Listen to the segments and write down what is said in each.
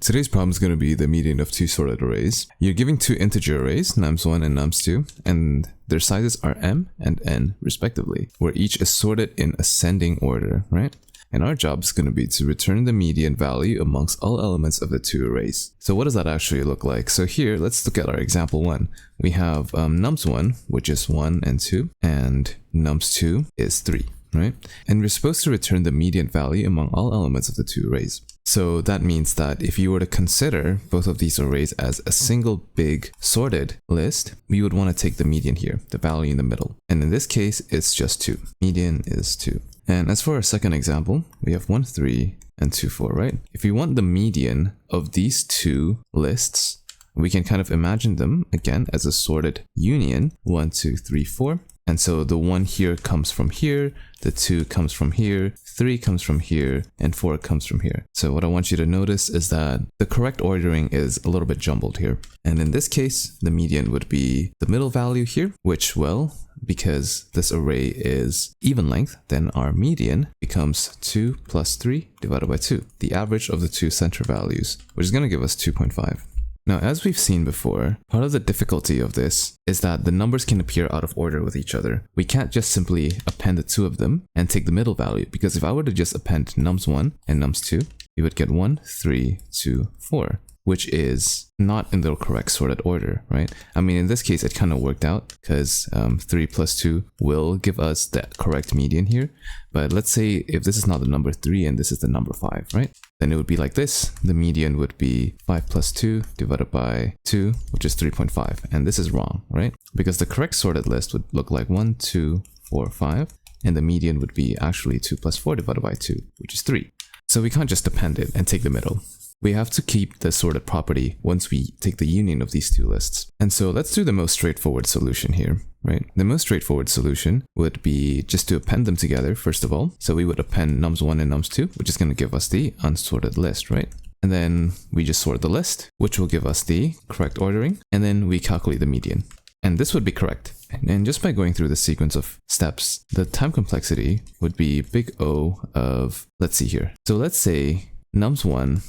Today's problem is going to be the median of two sorted arrays. You're giving two integer arrays, nums1 and nums2, and their sizes are m and n respectively, where each is sorted in ascending order, right? And our job is going to be to return the median value amongst all elements of the two arrays. So what does that actually look like? So here, let's look at our example 1. We have nums1, which is 1 and 2, and nums2 is 3, right? And we're supposed to return the median value among all elements of the two arrays. So that means that if you were to consider both of these arrays as a single big sorted list, we would want to take the median here, the value in the middle. And in this case, it's just 2. Median is 2. And as for our second example, we have 1, 3, and 2, 4, right? If we want the median of these two lists, we can kind of imagine them, again, as a sorted union, 1, 2, 3, 4. And so the 1 here comes from here, the 2 comes from here, 3 comes from here, and 4 comes from here. So what I want you to notice is that the correct ordering is a little bit jumbled here. And in this case, the median would be the middle value here, which, well, because this array is even length, then our median becomes 2 plus 3 divided by 2, the average of the two center values, which is going to give us 2.5. Now, as we've seen before, part of the difficulty of this is that the numbers can appear out of order with each other. We can't just simply append the two of them and take the middle value, because if I were to just append nums1 and nums2, we would get 1, 3, 2, 4. Which is not in the correct sorted order, right? I mean, in this case, it kind of worked out because 3 plus 2 will give us the correct median here. But let's say if this is not the number 3 and this is the number 5, right? Then it would be like this. The median would be 5 plus 2 divided by 2, which is 3.5. And this is wrong, right? Because the correct sorted list would look like 1, 2, 4, 5. And the median would be actually 2 plus 4 divided by 2, which is 3. So we can't just append it and take the middle. We have to keep the sorted property once we take the union of these two lists. And so let's do the most straightforward solution here, right? The most straightforward solution would be just to append them together, first of all. So we would append nums1 and nums2, which is going to give us the unsorted list, right? And then we just sort the list, which will give us the correct ordering. And then we calculate the median. And this would be correct. And just by going through the sequence of steps, the time complexity would be big O of, let's see here. So let's say nums1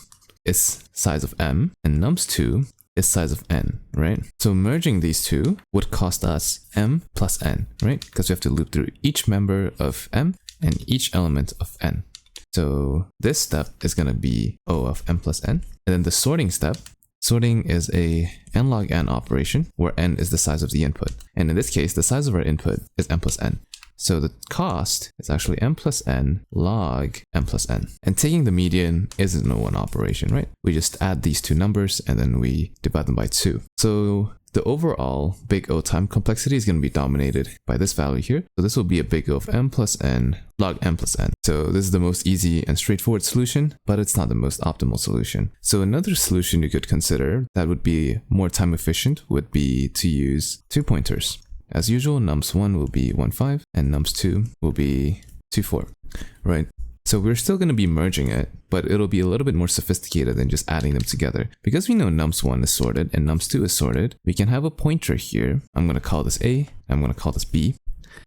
is size of m and nums2 is size of n, right? So merging these two would cost us m plus n, right? Because we have to loop through each member of m and each element of n. So this step is going to be O of m plus n. And then the sorting step, sorting is a n log n operation where n is the size of the input. And in this case, the size of our input is m plus n. So the cost is actually m plus n log m plus n. And taking the median isn't a one operation, right? We just add these two numbers and then we divide them by 2. So the overall big O time complexity is going to be dominated by this value here. So this will be a big O of m plus n log m plus n. So this is the most easy and straightforward solution, but it's not the most optimal solution. So another solution you could consider that would be more time efficient would be to use 2 pointers. As usual, nums1 will be 1, 5 and nums2 will be 2, 4, right? So we're still going to be merging it, but it'll be a little bit more sophisticated than just adding them together. Because we know nums1 is sorted and nums2 is sorted, we can have a pointer here. I'm going to call this A, I'm going to call this B,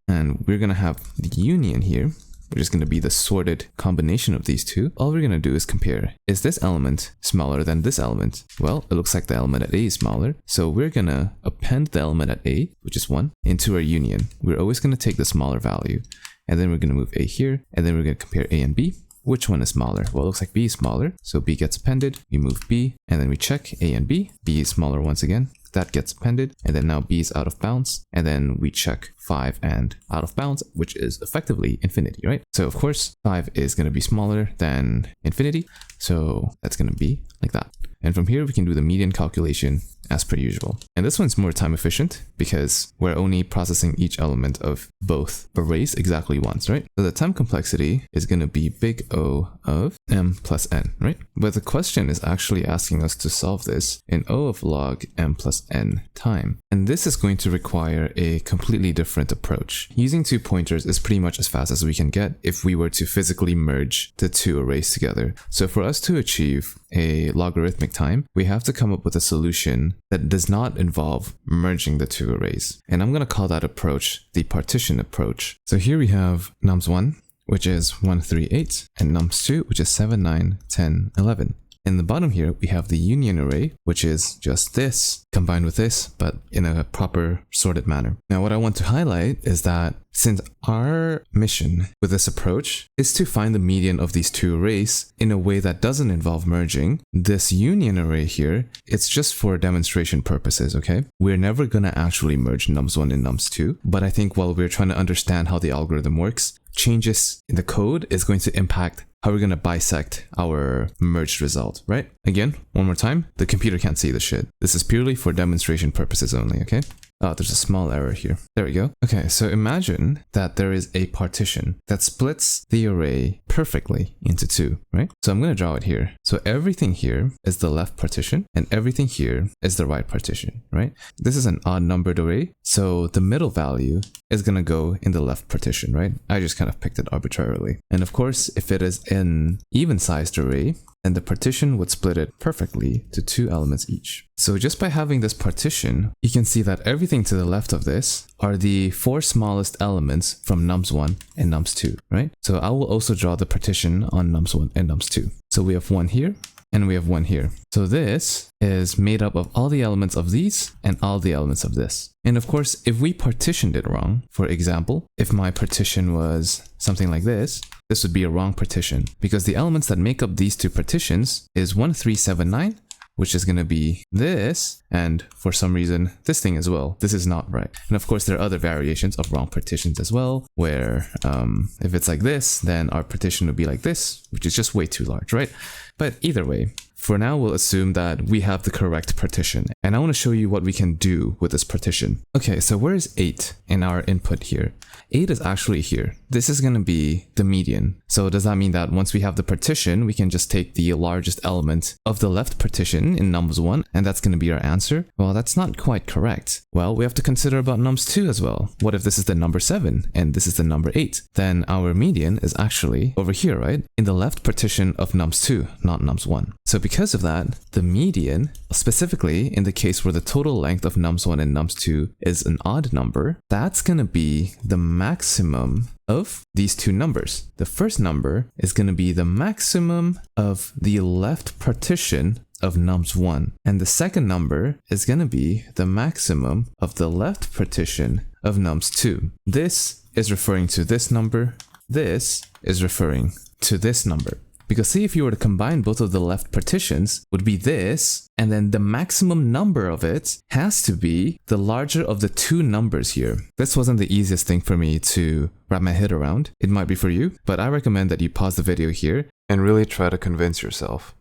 and we're going to have the union here, which is going to be the sorted combination of these two. All we're going to do is compare. Is this element smaller than this element? Well, it looks like the element at A is smaller. So we're going to append the element at A, which is 1, into our union. We're always going to take the smaller value. And then we're going to move A here. And then we're going to compare A and B. Which one is smaller? Well, it looks like B is smaller. So B gets appended. We move B. And then we check A and B. B is smaller once again. That gets appended, and then now B is out of bounds, and then we check 5 and out of bounds, which is effectively infinity, right? So of course 5 is going to be smaller than infinity, so that's going to be like that. And from here we can do the median calculation as per usual. And this one's more time efficient because we're only processing each element of both arrays exactly once, right? So the time complexity is going to be big O of m plus n, right? But the question is actually asking us to solve this in O of log m plus n time. And this is going to require a completely different approach. Using 2 pointers is pretty much as fast as we can get if we were to physically merge the 2 arrays together. So for us to achieve a logarithmic time, we have to come up with a solution that does not involve merging the 2 arrays. And I'm going to call that approach the partition approach. So here we have nums1, which is 1, 3, 8, and nums2, which is 7, 9, 10, 11. In the bottom here, we have the union array, which is just this combined with this, but in a proper sorted manner. Now, what I want to highlight is that since our mission with this approach is to find the median of these two arrays in a way that doesn't involve merging, this union array here, it's just for demonstration purposes, okay? We're never going to actually merge nums1 and nums2, but I think while we're trying to understand how the algorithm works, changes in the code is going to impact how we're going to bisect our merged result, right? Again, one more time, the computer can't see the shit. This is purely for demonstration purposes only, okay? Oh, there's a small error here. There we go. Okay, so imagine that there is a partition that splits the array perfectly into two, right? So I'm going to draw it here. So everything here is the left partition and everything here is the right partition, right? This is an odd numbered array. So the middle value is going to go in the left partition, right? I just kind of picked it arbitrarily. And of course, if it is an even-sized array, then the partition would split it perfectly to two elements each. So just by having this partition, you can see that everything to the left of this are the four smallest elements from nums1 and nums2, right? So I will also draw the partition on nums1 and nums2. So we have one here and we have one here. So this is made up of all the elements of these and all the elements of this. And of course, if we partitioned it wrong, for example, if my partition was something like this would be a wrong partition because the elements that make up these two partitions is 1379, which is going to be this, and for some reason, this thing as well. This is not right. And of course, there are other variations of wrong partitions as well, where if it's like this, then our partition would be like this, which is just way too large, right? But either way, for now, we'll assume that we have the correct partition. And I want to show you what we can do with this partition. Okay, so where is 8 in our input here? 8 is actually here. This is going to be the median. So does that mean that once we have the partition, we can just take the largest element of the left partition in nums1, and that's going to be our answer? Well, that's not quite correct. Well, we have to consider about nums2 as well. What if this is the number 7 and this is the number 8? Then our median is actually over here, right? In the left partition of nums2, not nums1. So because of that, the median, specifically in the case where the total length of nums1 and nums2 is an odd number, that's going to be the maximum of these two numbers. The first number is going to be the maximum of the left partition of nums1, and the second number is going to be the maximum of the left partition of nums2. This is referring to this number. This is referring to this number. Because see, if you were to combine both of the left partitions, would be this, and then the maximum number of it has to be the larger of the two numbers here. This wasn't the easiest thing for me to wrap my head around. It might be for you, but I recommend that you pause the video here and really try to convince yourself.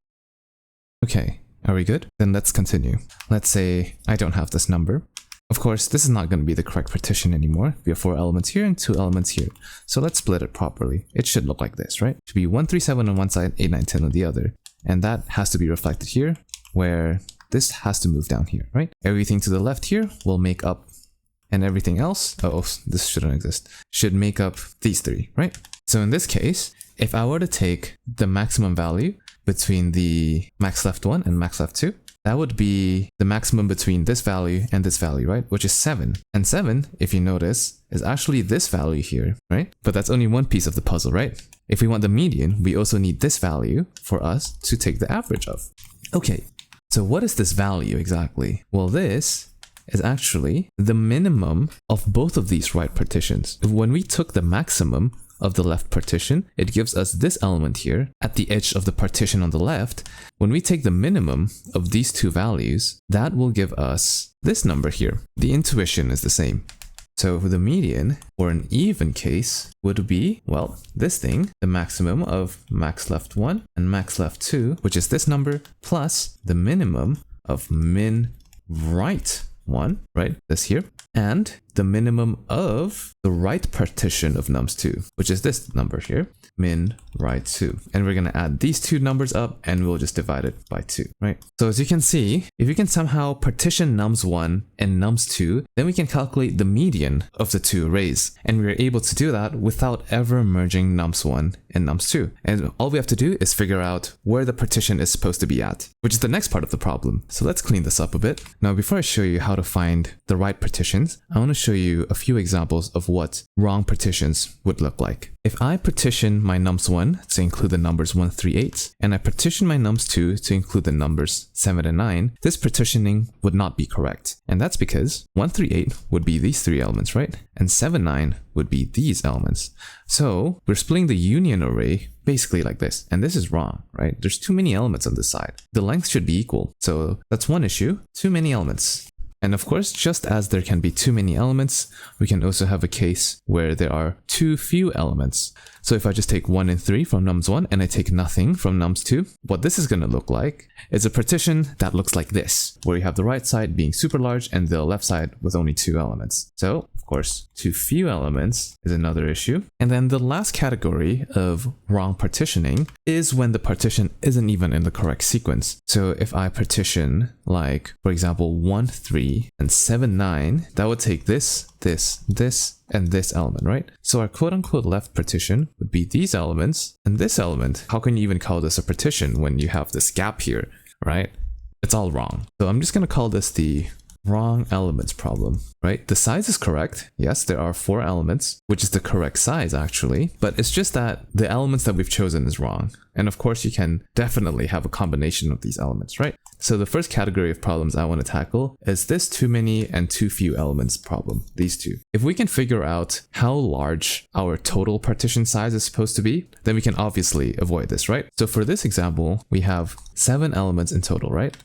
Okay, are we good? Then let's continue. Let's say I don't have this number. Of course, this is not going to be the correct partition anymore. We have 4 elements here and 2 elements here. So let's split it properly. It should look like this, right? It should be 137 on one side, 8910 on the other. And that has to be reflected here, where this has to move down here, right? Everything to the left here will make up, and everything else, oh, this shouldn't exist, should make up these 3, right? So in this case, if I were to take the maximum value between the max left 1 and max left 2, that would be the maximum between this value and this value, right? Which is 7. And 7, if you notice, is actually this value here, right? But that's only one piece of the puzzle, right? If we want the median, we also need this value for us to take the average of. Okay, so what is this value exactly? Well, this is actually the minimum of both of these right partitions. When we took the maximum of the left partition, it gives us this element here at the edge of the partition on the left. When we take the minimum of these two values, that will give us this number here. The intuition is the same. So the median, or an even case, would be, well, this thing, the maximum of max left 1 and max left 2, which is this number, plus the minimum of min right 1, right? This here. And the minimum of the right partition of nums2, which is this number here, min right 2. And we're going to add these two numbers up and we'll just divide it by 2, right? So as you can see, if you can somehow partition nums1 and nums2, then we can calculate the median of the two arrays. And we're able to do that without ever merging nums1 and nums2. And all we have to do is figure out where the partition is supposed to be at, which is the next part of the problem. So let's clean this up a bit. Now, before I show you how to find the right partitions, I want to show show you a few examples of what wrong partitions would look like. If I partition my nums1 to include the numbers 1, 3, 8, and I partition my nums2 to include the numbers 7 and 9, this partitioning would not be correct. And that's because 1, 3, 8 would be these three elements, right? And 7, 9 would be these elements. So we're splitting the union array basically like this. And this is wrong, right? There's too many elements on this side. The length should be equal. So that's one issue, too many elements. And of course, just as there can be too many elements, we can also have a case where there are too few elements. So if I just take 1 and 3 from nums1 and I take nothing from nums2, what this is going to look like is a partition that looks like this, where you have the right side being super large and the left side with only 2 elements. So of course, too few elements is another issue. And then the last category of wrong partitioning is when the partition isn't even in the correct sequence. So if I partition like, for example, 1, 3 and 7, 9, that would take this, and this element, right? So our quote-unquote left partition would be these elements and this element. How can you even call this a partition when you have this gap here, right? It's all wrong. So I'm just going to call this the wrong elements problem, right? The size is correct. Yes, there are 4 elements, which is the correct size actually, but it's just that the elements that we've chosen is wrong. And of course, you can definitely have a combination of these elements, right? So the first category of problems I want to tackle is this too many and too few elements problem, these two. If we can figure out how large our total partition size is supposed to be, then we can obviously avoid this, right? So for this example, we have 7 elements in total, right?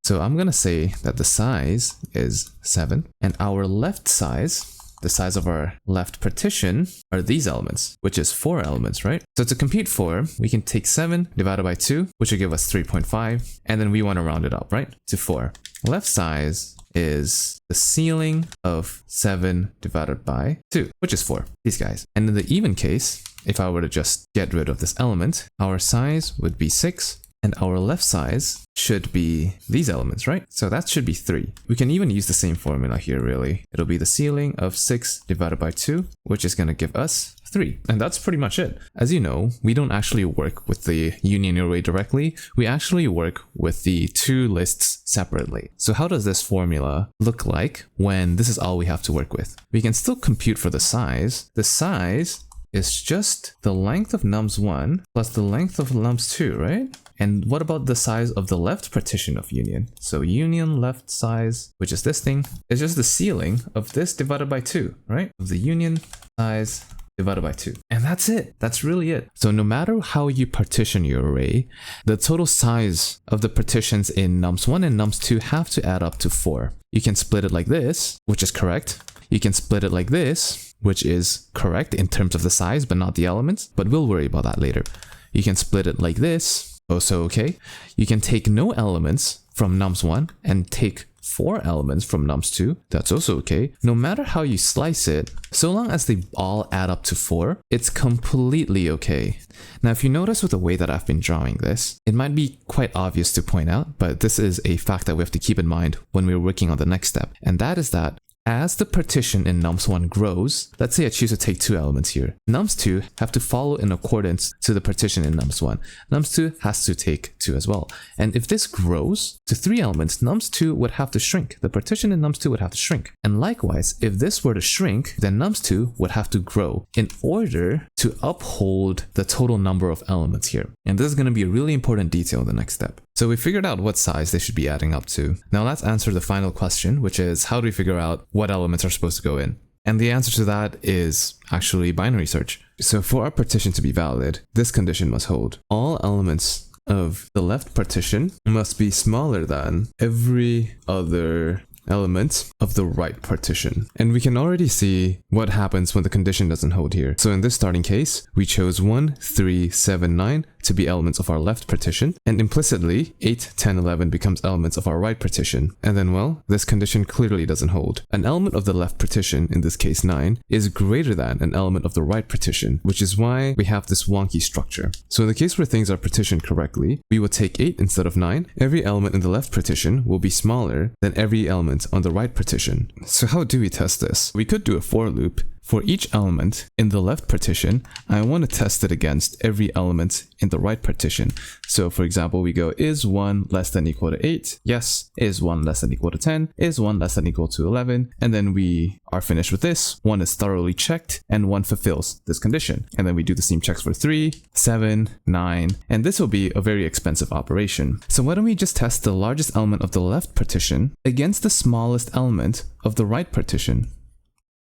So I'm going to say that the size is 7 and our left size, the size of our left partition, are these elements, which is 4 elements, right? So to compute 4, we can take 7 divided by 2, which will give us 3.5, and then we want to round it up, right? To 4. Left size is the ceiling of 7 divided by 2, which is 4, these guys. And in the even case, if I were to just get rid of this element, our size would be 6, and our left size should be these elements, right? So that should be 3. We can even use the same formula here, really. It'll be the ceiling of 6 divided by 2, which is going to give us 3. And that's pretty much it. As you know, we don't actually work with the union array directly. We actually work with the 2 lists separately. So how does this formula look like when this is all we have to work with? We can still compute for the size. The size is just the length of nums1 plus the length of nums2, right? And what about the size of the left partition of union? So union left size, which is this thing, is just the ceiling of this divided by 2, right? Of the union size divided by 2. And that's it. That's really it. So no matter how you partition your array, the total size of the partitions in nums1 and nums2 have to add up to 4. You can split it like this, which is correct. You can split it like this, which is correct in terms of the size, but not the elements. But we'll worry about that later. You can split it like this. Also okay. You can take no elements from nums1 and take 4 elements from nums2. That's also okay. No matter how you slice it, so long as they all add up to 4, it's completely okay. Now, if you notice with the way that I've been drawing this, it might be quite obvious to point out, but this is a fact that we have to keep in mind when we're working on the next step. And that is that as the partition in nums1 grows, let's say I choose to take 2 elements here. nums2 have to follow in accordance to the partition in nums1. nums2 has to take 2 as well. And if this grows to 3 elements, nums2 would have to shrink. The partition in nums2 would have to shrink. And likewise, if this were to shrink, then nums2 would have to grow in order to uphold the total number of elements here. And this is going to be a really important detail in the next step. So we figured out what size they should be adding up to. Now let's answer the final question, which is how do we figure out what elements are supposed to go in? And the answer to that is actually binary search. So for our partition to be valid, this condition must hold. All elements of the left partition must be smaller than every other element of the right partition. And we can already see what happens when the condition doesn't hold here. So in this starting case, we chose 1, 3, 7, 9 to be elements of our left partition, and implicitly 8, 10, 11 becomes elements of our right partition. And then, well, this condition clearly doesn't hold. An element of the left partition, in this case 9, is greater than an element of the right partition, which is why we have this wonky structure. So in the case where things are partitioned correctly, we will take 8 instead of 9. Every element in the left partition will be smaller than every element on the right partition. So how do we test this? We could do a for loop. for each element in the left partition, I want to test it against every element in the right partition. So for example, we go, is 1 less than equal to 8? Yes. Is 1 less than equal to 10? Is 1 less than equal to 11? And then we are finished with this. 1 is thoroughly checked and 1 fulfills this condition. And then we do the same checks for 3, 7, 9, and this will be a very expensive operation. So why don't we just test the largest element of the left partition against the smallest element of the right partition?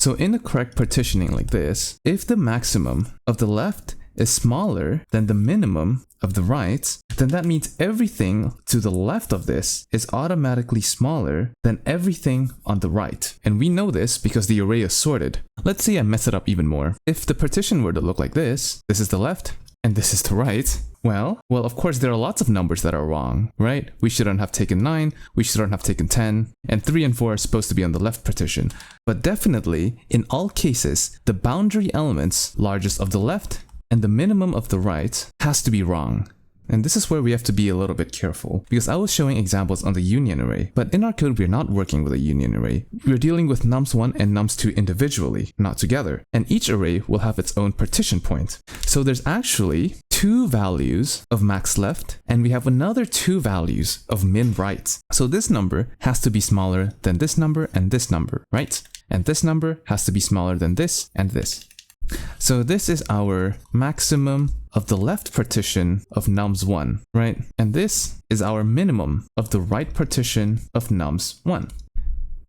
So in the correct partitioning like this, if the maximum of the left is smaller than the minimum of the right, then that means everything to the left of this is automatically smaller than everything on the right. And we know this because the array is sorted. Let's say I mess it up even more. If the partition were to look like this is the left and this is the right, well, of course, there are lots of numbers that are wrong, right? We shouldn't have taken 9, we shouldn't have taken 10, and 3 and 4 are supposed to be on the left partition. But definitely, in all cases, the boundary elements largest of the left and the minimum of the right has to be wrong. And this is where we have to be a little bit careful, because I was showing examples on the union array, but in our code we're not working with a union array. We're dealing with nums1 and nums2 individually, not together, and each array will have its own partition point. So there's actually 2 values of max left, and we have another 2 values of min right. So this number has to be smaller than this number and this number, right? And this number has to be smaller than this and this. So this is our maximum of the left partition of nums1, right? And this is our minimum of the right partition of nums1.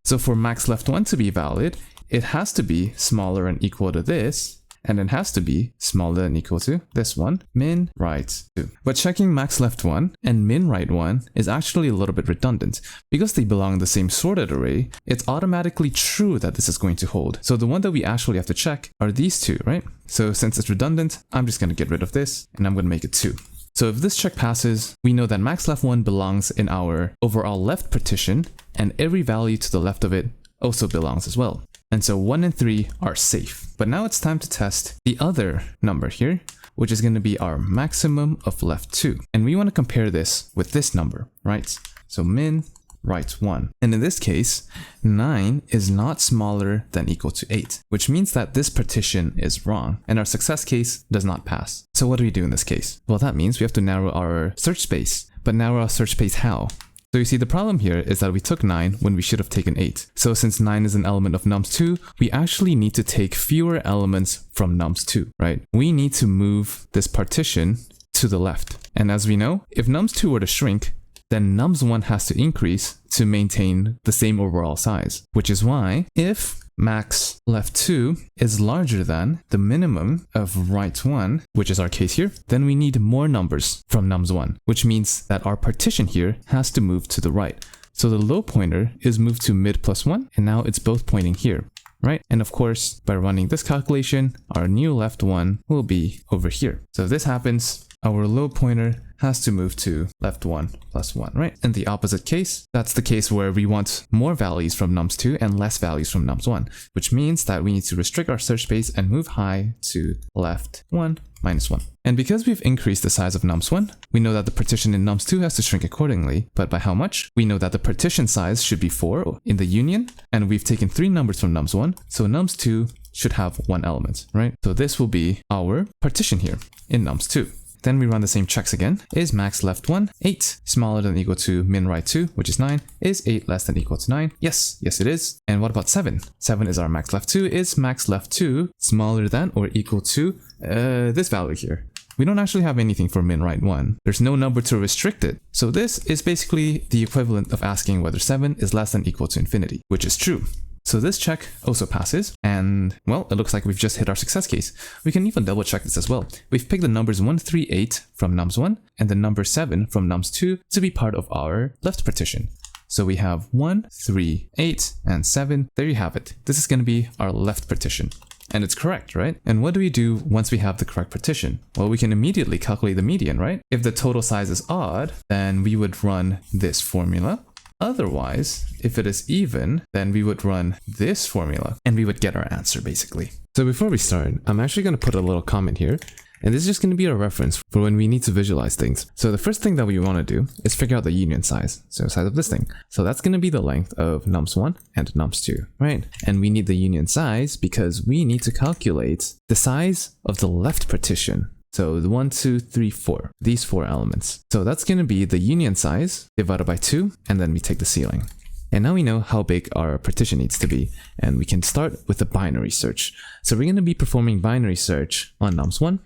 So for max left 1 to be valid, it has to be smaller and equal to this, and it has to be smaller than equal to this one, min right 2. But checking max left 1 and min right 1 is actually a little bit redundant. Because they belong in the same sorted array, it's automatically true that this is going to hold. So the one that we actually have to check are these two, right? So since it's redundant, I'm just going to get rid of this and I'm going to make it 2. So if this check passes, we know that max left 1 belongs in our overall left partition, and every value to the left of it also belongs as well. And so 1 and 3 are safe. But now it's time to test the other number here, which is going to be our maximum of left 2. And we want to compare this with this number, right? So min right 1. And in this case, 9 is not smaller than equal to 8, which means that this partition is wrong and our success case does not pass. So what do we do in this case? Well, that means we have to narrow our search space. But narrow our search space how? So you see, the problem here is that we took 9 when we should have taken 8. So since 9 is an element of nums2, we actually need to take fewer elements from nums2, right? We need to move this partition to the left. And as we know, if nums2 were to shrink, then nums1 has to increase to maintain the same overall size, which is why if max left 2 is larger than the minimum of right 1, which is our case here, then we need more numbers from nums1, which means that our partition here has to move to the right. So the low pointer is moved to mid plus 1, and now it's both pointing here, right? And of course, by running this calculation, our new left 1 will be over here. So if this happens, our low pointer has to move to left 1 plus 1, right? In the opposite case, that's the case where we want more values from nums2 and less values from nums1, which means that we need to restrict our search space and move high to left 1 minus 1. And because we've increased the size of nums1, we know that the partition in nums2 has to shrink accordingly. But by how much? We know that the partition size should be 4 in the union, and we've taken 3 numbers from nums1, so nums2 should have 1 element, right? So this will be our partition here in nums2. Then we run the same checks again. Is max left 1 8 smaller than or equal to min right 2, which is 9? Is 8 less than or equal to 9? Yes, yes it is. And what about 7? 7 is our max left 2. Is max left 2 smaller than or equal to this value here? We don't actually have anything for min right 1. There's no number to restrict it. So this is basically the equivalent of asking whether 7 is less than or equal to infinity, which is true. So this check also passes, and well, it looks like we've just hit our success case. We can even double check this as well. We've picked the numbers 1, 3, 8 from nums1 and the number 7 from nums2 to be part of our left partition. So we have 1, 3, 8, and 7. There you have it. This is going to be our left partition. And it's correct, right? And what do we do once we have the correct partition? Well, we can immediately calculate the median, right? If the total size is odd, then we would run this formula. Otherwise, if it is even, then we would run this formula and we would get our answer basically. So before we start, I'm actually going to put a little comment here. And this is just going to be a reference for when we need to visualize things. So the first thing that we want to do is figure out the union size. So size of this thing. So that's going to be the length of nums1 and nums2, right? And we need the union size because we need to calculate the size of the left partition. So the 1, 2, 3, 4, these 4 elements. So that's going to be the union size divided by 2, and then we take the ceiling. And now we know how big our partition needs to be, and we can start with a binary search. So we're going to be performing binary search on nums1,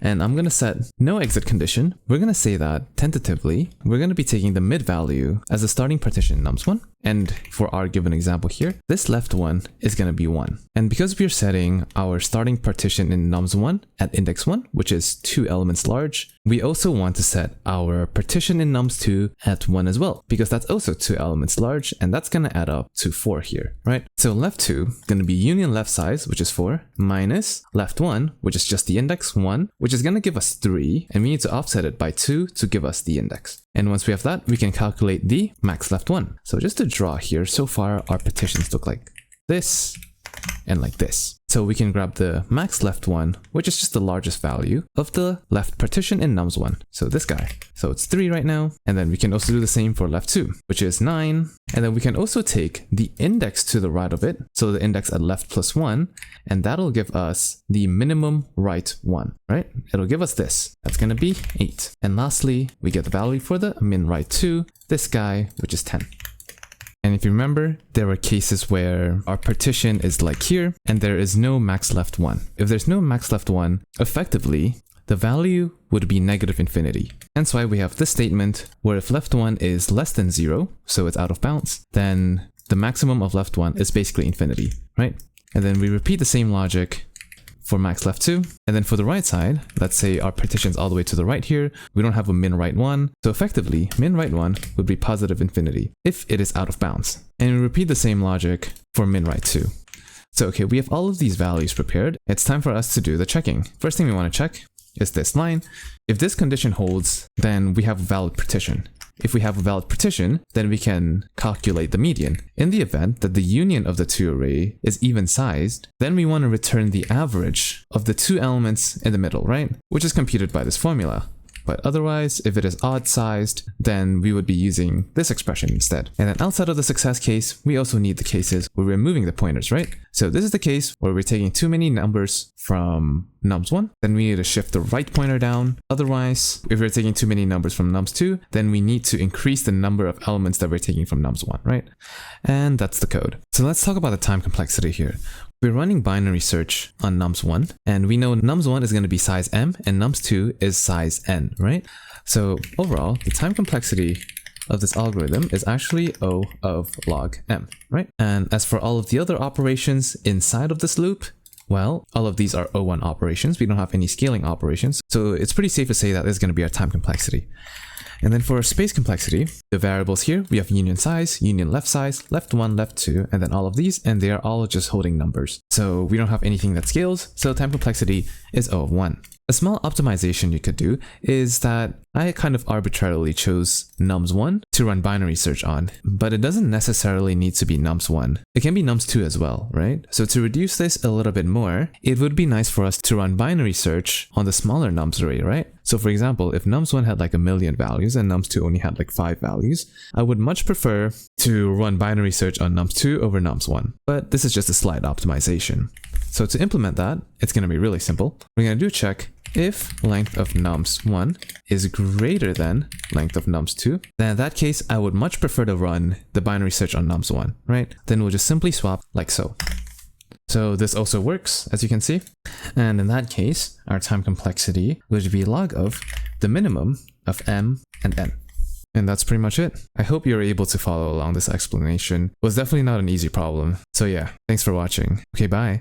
and I'm going to set no exit condition. We're going to say that tentatively, we're going to be taking the mid value as a starting partition in nums1. And for our given example here, this left one is going to be 1. And because we're setting our starting partition in nums1 at index 1, which is 2 elements large, we also want to set our partition in nums2 at 1 as well, because that's also 2 elements large, and that's going to add up to 4 here, right? So left 2 is going to be union left size, which is 4, minus left 1, which is just the index 1, which is going to give us 3, and we need to offset it by 2 to give us the index. And once we have that, we can calculate the max left 1. So just to draw here, so far our partitions look like this and like this. So we can grab the max left 1, which is just the largest value of the left partition in nums1. So this guy. So it's 3 right now. And then we can also do the same for left 2, which is 9. And then we can also take the index to the right of it. So the index at left plus 1, and that'll give us the minimum right 1, right? It'll give us this. That's going to be 8. And lastly, we get the value for the min right 2, this guy, which is 10. And if you remember, there are cases where our partition is like here, and there is no max left 1. If there's no max left 1, effectively, the value would be negative infinity. Hence why we have this statement where if left 1 is less than 0, so it's out of bounds, then the maximum of left 1 is basically infinity, right? And then we repeat the same logic for max left 2. And then for the right side, let's say our partition's all the way to the right here. We don't have a min right 1. So effectively, min right 1 would be positive infinity if it is out of bounds. And we repeat the same logic for min right 2. So okay, we have all of these values prepared. It's time for us to do the checking. First thing we want to check is this line. If this condition holds, then we have a valid partition. If we have a valid partition, then we can calculate the median. In the event that the union of the two array is even sized, then we want to return the average of the 2 elements in the middle, right? Which is computed by this formula. But otherwise, if it is odd sized, then we would be using this expression instead. And then outside of the success case, we also need the cases where we're moving the pointers, right? So this is the case where we're taking too many numbers from nums1, then we need to shift the right pointer down. Otherwise, if we're taking too many numbers from nums2, then we need to increase the number of elements that we're taking from nums1, right? And that's the code. So let's talk about the time complexity here. We're running binary search on nums1, and we know nums1 is going to be size m and nums2 is size n, right? So overall, the time complexity of this algorithm is actually O of log m, right? And as for all of the other operations inside of this loop, well, all of these are O1 operations. We don't have any scaling operations. So it's pretty safe to say that this is going to be our time complexity. And then for space complexity, the variables here, we have union size, union left size, left 1, left 2, and then all of these, and they are all just holding numbers. So we don't have anything that scales, so time complexity is O of 1. A small optimization you could do is that I kind of arbitrarily chose nums1 to run binary search on, but it doesn't necessarily need to be nums1. It can be nums2 as well, right? So to reduce this a little bit more, it would be nice for us to run binary search on the smaller nums array, right? So for example, if nums1 had like 1,000,000 values and nums2 only had like 5 values, I would much prefer to run binary search on nums2 over nums1. But this is just a slight optimization. So to implement that, it's going to be really simple. We're going to do check if length of nums1 is greater than length of nums2, then in that case, I would much prefer to run the binary search on nums1, right? Then we'll just simply swap like so. So this also works, as you can see. And in that case, our time complexity would be log of the minimum of m and n. And that's pretty much it. I hope you're able to follow along this explanation. It was definitely not an easy problem. So yeah, thanks for watching. Okay, bye.